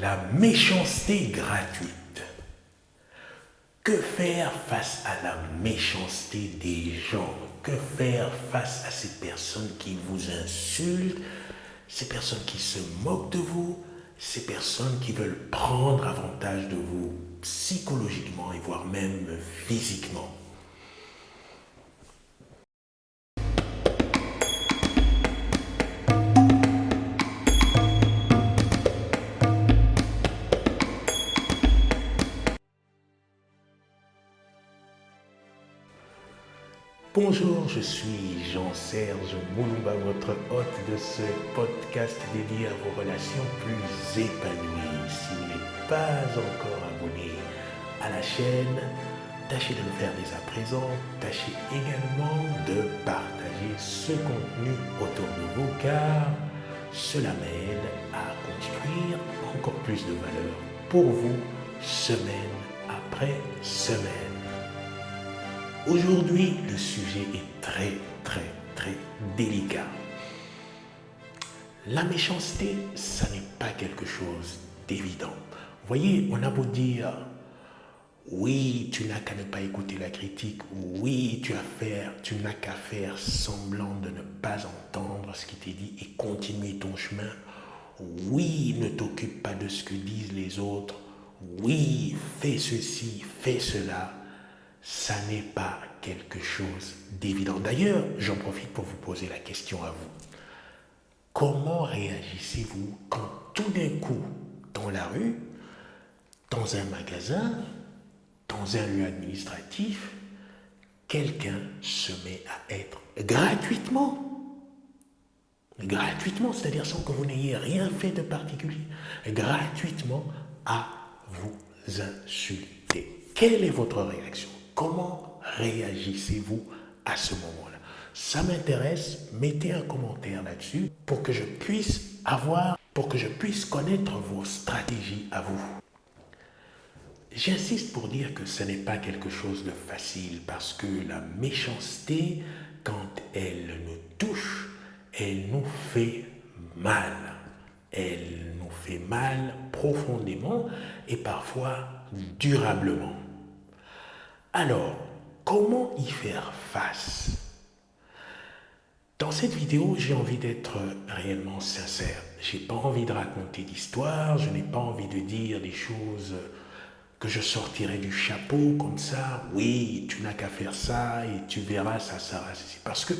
La méchanceté gratuite. Que faire face à la méchanceté des gens? Que faire face à ces personnes qui vous insultent, ces personnes qui se moquent de vous, ces personnes qui veulent prendre avantage de vous psychologiquement et voire même physiquement? Bonjour, je suis Jean-Serge Moulumba, votre hôte de ce podcast dédié à vos relations plus épanouies. Si vous n'êtes pas encore abonné à la chaîne, tâchez de le faire dès à présent. Tâchez également de partager ce contenu autour de vous car cela m'aide à construire encore plus de valeur pour vous semaine après semaine. Aujourd'hui, le sujet est très délicat. La méchanceté, ça n'est pas quelque chose d'évident. Vous voyez, on a beau dire, oui, tu n'as qu'à ne pas écouter la critique, oui, tu n'as qu'à faire semblant de ne pas entendre ce qui t'est dit et continuer ton chemin. Oui, ne t'occupe pas de ce que disent les autres. Oui, fais ceci, fais cela. Ça n'est pas quelque chose d'évident. D'ailleurs, j'en profite pour vous poser la question à vous. Comment réagissez-vous quand tout d'un coup, dans la rue, dans un magasin, dans un lieu administratif, quelqu'un se met à être gratuitement, c'est-à-dire sans que vous n'ayez rien fait de particulier, gratuitement à vous insulter? Quelle est votre réaction? Comment réagissez-vous à ce moment-là? Ça m'intéresse, mettez un commentaire là-dessus pour que je puisse connaître vos stratégies à vous. J'insiste pour dire que ce n'est pas quelque chose de facile parce que la méchanceté, quand elle nous touche, elle nous fait mal. Elle nous fait mal profondément et parfois durablement. Alors, comment y faire face? Dans cette vidéo, j'ai envie d'être réellement sincère. Je n'ai pas envie de raconter d'histoire, je n'ai pas envie de dire des choses que je sortirai du chapeau comme ça. Oui, tu n'as qu'à faire ça et tu verras, ça sera ceci. Parce que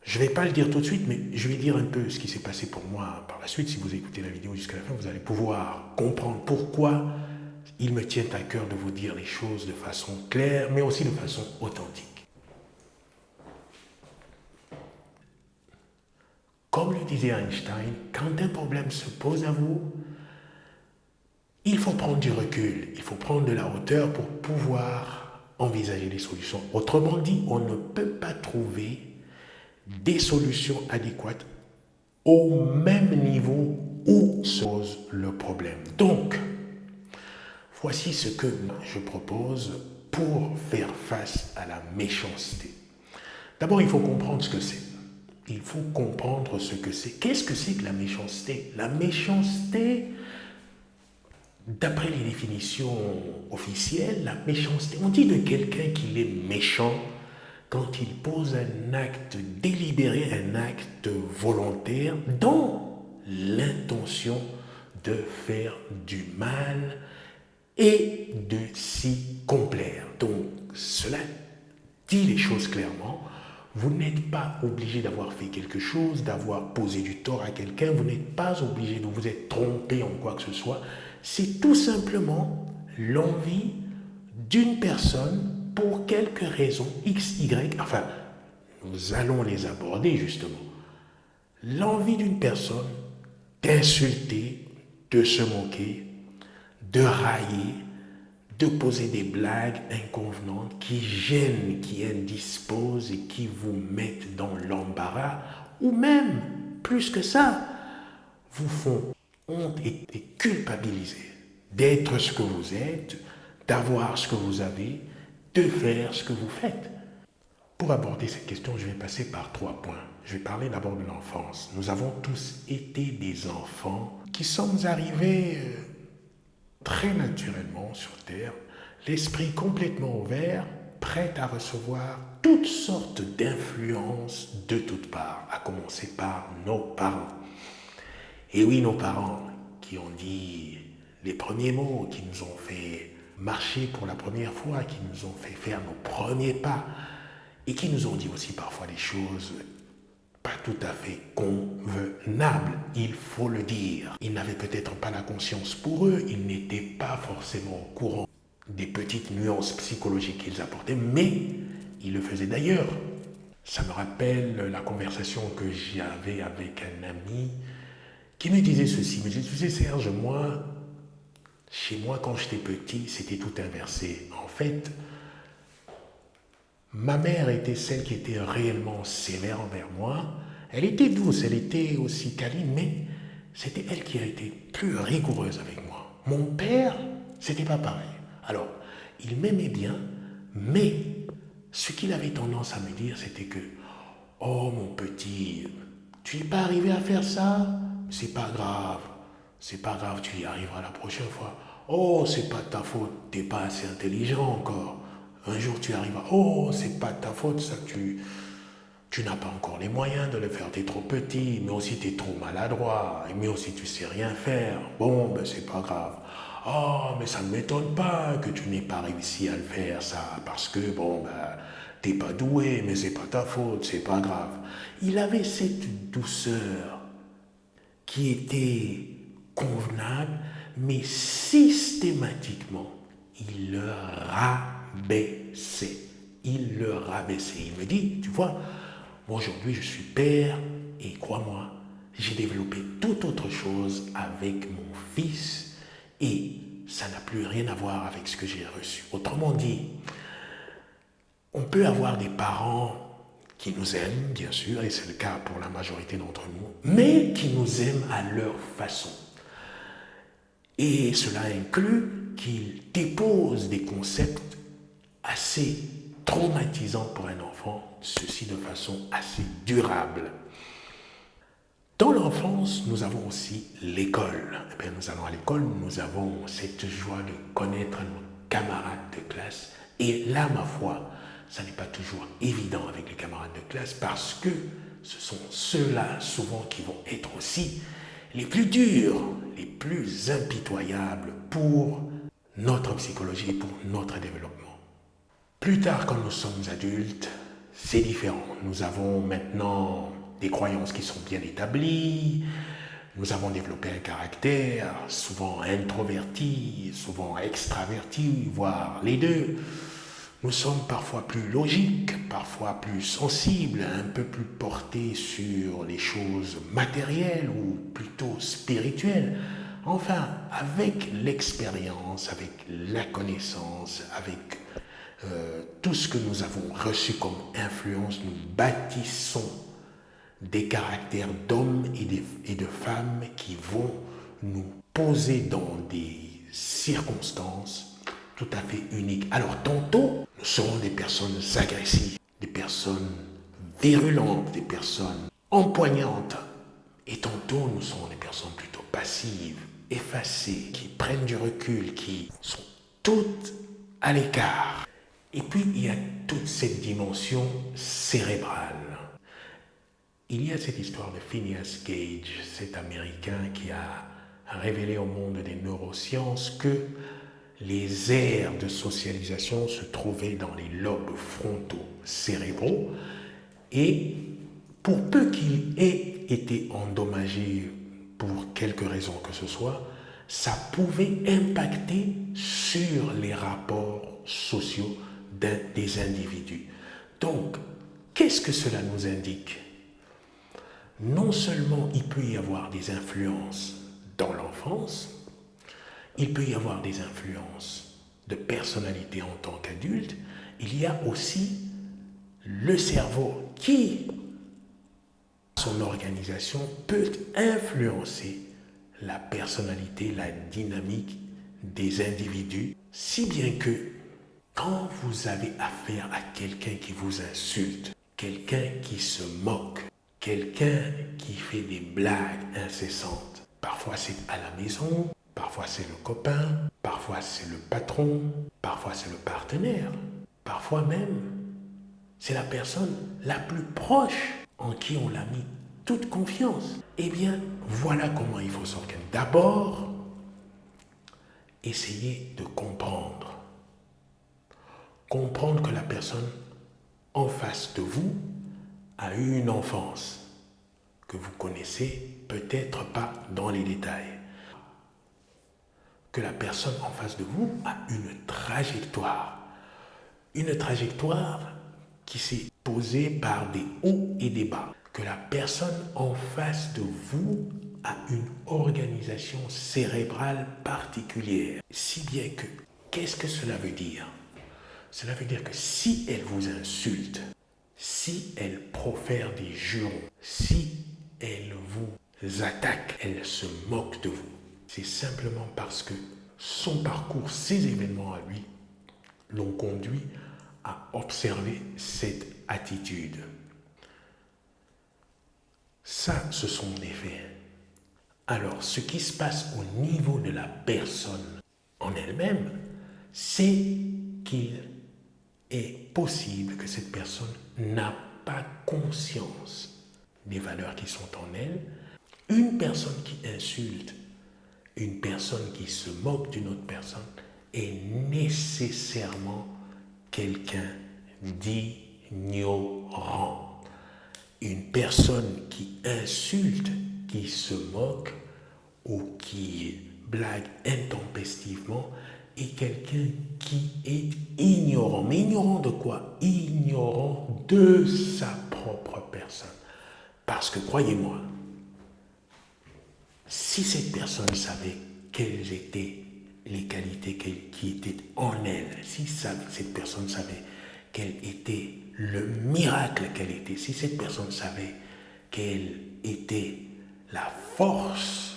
je ne vais pas le dire tout de suite, mais je vais dire un peu ce qui s'est passé pour moi. Par la suite, si vous écoutez la vidéo jusqu'à la fin, vous allez pouvoir comprendre pourquoi il me tient à cœur de vous dire les choses de façon claire, mais aussi de façon authentique. Comme le disait Einstein, quand un problème se pose à vous, il faut prendre du recul, il faut prendre de la hauteur pour pouvoir envisager des solutions. Autrement dit, on ne peut pas trouver des solutions adéquates au même niveau où se pose le problème. Donc, voici ce que je propose pour faire face à la méchanceté. D'abord, il faut comprendre ce que c'est. Il faut comprendre ce que c'est. Qu'est-ce que c'est que la méchanceté? La méchanceté, d'après les définitions officielles, la méchanceté, on dit de quelqu'un qu'il est méchant quand il pose un acte délibéré, un acte volontaire, dans l'intention de faire du mal et de s'y complaire. Donc, cela dit les choses clairement. Vous n'êtes pas obligé d'avoir fait quelque chose, d'avoir posé du tort à quelqu'un. Vous n'êtes pas obligé de vous être trompé en quoi que ce soit. C'est tout simplement l'envie d'une personne pour quelques raisons X, Y. Enfin, nous allons les aborder justement. L'envie d'une personne d'insulter, de se moquer, de railler, de poser des blagues inconvenantes qui gênent, qui indisposent et qui vous mettent dans l'embarras, ou même, plus que ça, vous font honte et culpabiliser d'être ce que vous êtes, d'avoir ce que vous avez, de faire ce que vous faites. Pour aborder cette question, je vais passer par 3 points. Je vais parler d'abord de l'enfance. Nous avons tous été des enfants qui sommes arrivés très naturellement sur Terre, l'esprit complètement ouvert, prêt à recevoir toutes sortes d'influences de toutes parts, à commencer par nos parents. Et oui, nos parents qui ont dit les premiers mots, qui nous ont fait marcher pour la première fois, qui nous ont fait faire nos premiers pas, et qui nous ont dit aussi parfois des choses pas tout à fait convenables, il faut le dire. Ils n'avaient peut-être pas la conscience pour eux, ils n'étaient pas forcément au courant des petites nuances psychologiques qu'ils apportaient, mais ils le faisaient d'ailleurs. Ça me rappelle la conversation que j'avais avec un ami qui me disait ceci, me disait, tu sais Serge, chez moi quand j'étais petit, c'était tout inversé. En fait, ma mère était celle qui était réellement sévère envers moi. Elle était douce, elle était aussi câline, mais c'était elle qui a été plus rigoureuse avec moi. Mon père, c'était pas pareil. Alors, il m'aimait bien, mais ce qu'il avait tendance à me dire, c'était que « Oh mon petit, tu n'es pas arrivé à faire ça? C'est pas grave, tu y arriveras la prochaine fois. Oh, c'est pas ta faute, t'es pas assez intelligent encore. Un jour tu arriveras. Oh, c'est pas ta faute, ça, tu n'as pas encore les moyens de le faire, t'es trop petit, mais aussi t'es trop maladroit, mais aussi tu sais rien faire. Bon, ben c'est pas grave. Oh, mais ça ne m'étonne pas que tu n'aies pas réussi à le faire, ça, parce que, bon, ben, t'es pas doué, mais c'est pas ta faute, c'est pas grave. Il avait cette douceur qui était convenable, mais systématiquement, il le rabaissait. Il le rabaissait. Il me dit, tu vois, moi aujourd'hui je suis père et crois-moi, j'ai développé toute autre chose avec mon fils et ça n'a plus rien à voir avec ce que j'ai reçu. Autrement dit, on peut avoir des parents qui nous aiment, bien sûr, et c'est le cas pour la majorité d'entre nous, mais qui nous aiment à leur façon. Et cela inclut qu'ils déposent des concepts assez traumatisants pour un enfant, ceci de façon assez durable. Dans l'enfance, nous avons aussi l'école. Eh bien, nous allons à l'école, nous avons cette joie de connaître nos camarades de classe. Et là, ma foi, ça n'est pas toujours évident avec les camarades de classe parce que ce sont ceux-là souvent qui vont être aussi les plus durs, les plus impitoyables pour notre psychologie et pour notre développement. Plus tard, quand nous sommes adultes, c'est différent. Nous avons maintenant des croyances qui sont bien établies, nous avons développé un caractère souvent introverti, souvent extraverti, voire les deux. Nous sommes parfois plus logiques, parfois plus sensibles, un peu plus portés sur les choses matérielles ou plutôt spirituelles. Enfin, avec l'expérience, avec la connaissance, avec tout ce que nous avons reçu comme influence, nous bâtissons des caractères d'hommes et de femmes qui vont nous poser dans des circonstances tout à fait uniques. Alors tantôt, nous serons des personnes agressives, des personnes virulentes, des personnes empoignantes. Et tantôt, nous serons des personnes plutôt passives, effacées, qui prennent du recul, qui sont toutes à l'écart. Et puis, il y a toute cette dimension cérébrale. Il y a cette histoire de Phineas Gage, cet Américain qui a révélé au monde des neurosciences que les aires de socialisation se trouvaient dans les lobes frontaux cérébraux et pour peu qu'il ait été endommagé pour quelque raison que ce soit, ça pouvait impacter sur les rapports sociaux des individus. Donc, qu'est-ce que cela nous indique ? Non seulement il peut y avoir des influences dans l'enfance, il peut y avoir des influences de personnalité en tant qu'adulte, il y a aussi le cerveau qui, son organisation, peut influencer la personnalité, la dynamique des individus, si bien que quand vous avez affaire à quelqu'un qui vous insulte, quelqu'un qui se moque, quelqu'un qui fait des blagues incessantes, Parfois c'est à la maison, parfois c'est le copain, parfois c'est le patron, parfois c'est le partenaire, parfois même c'est la personne la plus proche en qui on a mis toute confiance. Eh bien, voilà comment il faut s'organiser. D'abord, essayez de comprendre. Comprendre que la personne en face de vous a eu une enfance que vous connaissez peut-être pas dans les détails. Que la personne en face de vous a une trajectoire. Une trajectoire qui s'est posée par des hauts et des bas. Que la personne en face de vous a une organisation cérébrale particulière. Si bien que, qu'est-ce que cela veut dire? Cela veut dire que si elle vous insulte, si elle profère des jurons, si elle vous attaque, elle se moque de vous, c'est simplement parce que son parcours, ses événements à lui, l'ont conduit à observer cette attitude. Ça, ce sont des faits. Alors, ce qui se passe au niveau de la personne en elle-même, c'est qu'il est possible que cette personne n'a pas conscience des valeurs qui sont en elle. Une personne qui insulte, une personne qui se moque d'une autre personne est nécessairement quelqu'un d'ignorant. Une personne qui insulte, qui se moque ou qui blague intempestivement est quelqu'un qui est ignorant. Mais ignorant de quoi? Ignorant de sa propre personne. Parce que croyez-moi, si cette personne savait quelles étaient les qualités qui étaient en elle, si cette personne savait quel était le miracle qu'elle était, si cette personne savait quelle était la force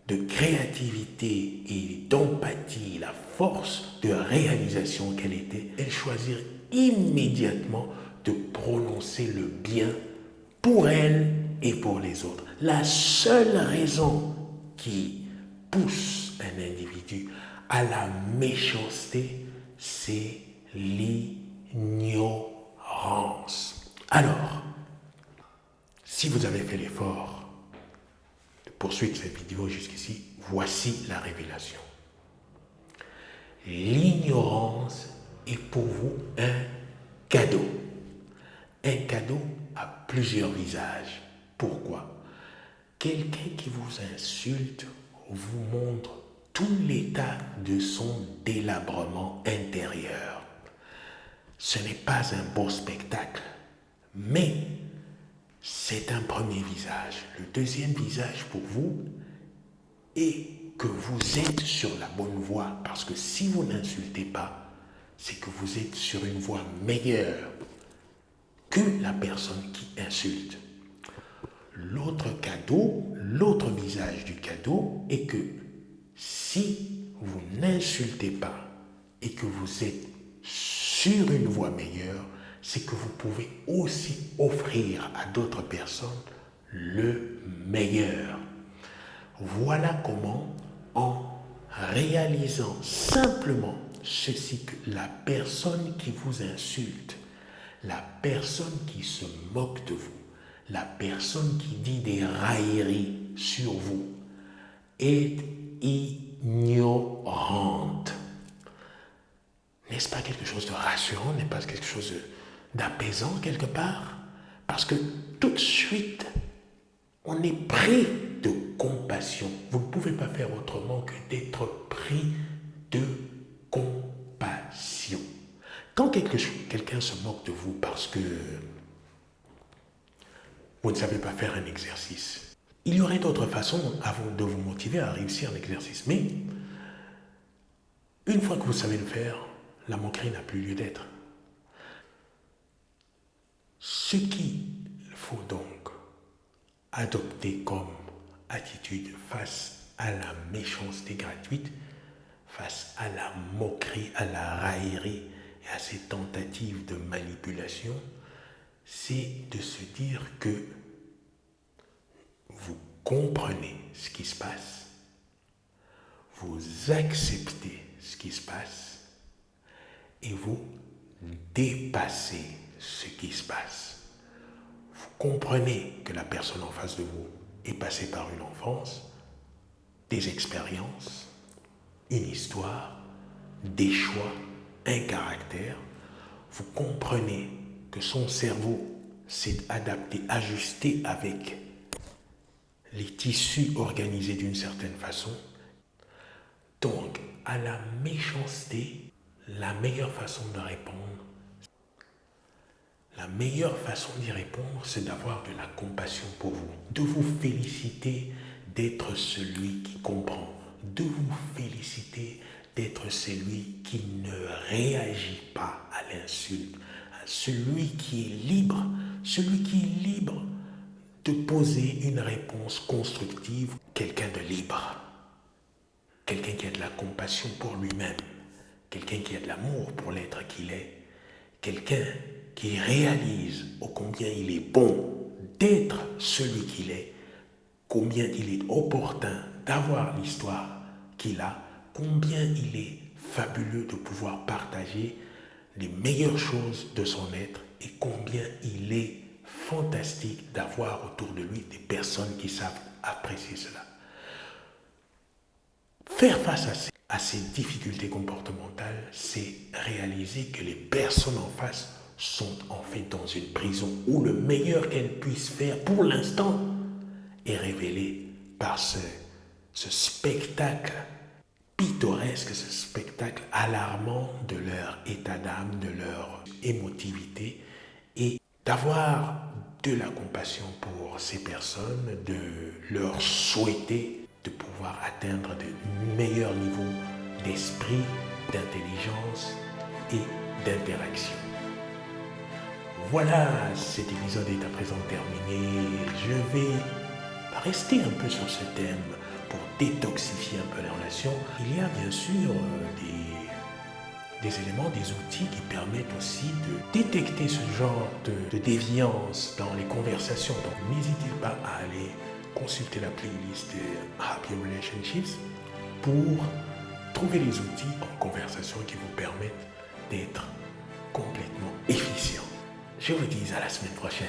de créativité et d'empathie, la force de réalisation qu'elle était, elle choisirait immédiatement de prononcer le bien pour elle et pour les autres. La seule raison qui pousse un individu à la méchanceté, c'est l'ignorance. Alors, si vous avez fait l'effort de poursuivre cette vidéo jusqu'ici, voici la révélation. L'ignorance est pour vous un cadeau. Un cadeau à plusieurs visages. Pourquoi? Quelqu'un qui vous insulte vous montre tout l'état de son délabrement intérieur. Ce n'est pas un beau spectacle, mais c'est un premier visage. Le deuxième visage pour vous est que vous êtes sur la bonne voie, parce que si vous n'insultez pas, c'est que vous êtes sur une voie meilleure que la personne qui insulte. L'autre cadeau, l'autre visage du cadeau est que si vous n'insultez pas et que vous êtes sur une voie meilleure, c'est que vous pouvez aussi offrir à d'autres personnes le meilleur. Voilà comment, en réalisant simplement ceci, que la personne qui vous insulte, la personne qui se moque de vous, la personne qui dit des railleries sur vous est ignorante. N'est-ce pas quelque chose de rassurant? N'est-ce pas quelque chose d'apaisant quelque part? Parce que tout de suite, on est pris de compassion. Vous ne pouvez pas faire autrement que d'être pris de compassion. Quand quelqu'un se moque de vous parce que vous ne savez pas faire un exercice, il y aurait d'autres façons de vous motiver à réussir l'exercice. Mais une fois que vous savez le faire, la moquerie n'a plus lieu d'être. Ce qu'il faut donc adopter comme attitude face à la méchanceté gratuite, face à la moquerie, à la raillerie et à ces tentatives de manipulation, c'est de se dire que vous comprenez ce qui se passe, vous acceptez ce qui se passe et vous dépassez ce qui se passe. Vous comprenez que la personne en face de vous est passée par une enfance, des expériences, une histoire, des choix, un caractère. Vous comprenez que son cerveau s'est adapté, ajusté avec les tissus organisés d'une certaine façon. Donc, à la méchanceté, la meilleure façon d'y répondre, c'est d'avoir de la compassion pour vous, de vous féliciter d'être celui qui comprend, de vous féliciter d'être celui qui ne réagit pas à l'insulte, celui qui est libre de poser une réponse constructive, quelqu'un de libre, quelqu'un qui a de la compassion pour lui-même, quelqu'un qui a de l'amour pour l'être qu'il est, quelqu'un qui réalise ô combien il est bon d'être celui qu'il est, combien il est opportun d'avoir l'histoire qu'il a, combien il est fabuleux de pouvoir partager les meilleures choses de son être et combien il est fantastique d'avoir autour de lui des personnes qui savent apprécier cela. Faire face à ces difficultés comportementales, c'est réaliser que les personnes en face sont en fait dans une prison où le meilleur qu'elles puissent faire pour l'instant est révélé par ce spectacle pittoresque, ce spectacle alarmant de leur état d'âme, de leur émotivité, et d'avoir de la compassion pour ces personnes, de leur souhaiter de pouvoir atteindre de meilleurs niveaux d'esprit, d'intelligence et d'interaction. Voilà, cet épisode est à présent terminé. Je vais rester un peu sur ce thème pour détoxifier un peu les relations. Il y a bien sûr des éléments, des outils qui permettent aussi de détecter ce genre de déviance dans les conversations. Donc n'hésitez pas à aller consulter la playlist Happy Relationships pour trouver les outils en conversation qui vous permettent d'être complètement efficient. Je vous dis à la semaine prochaine.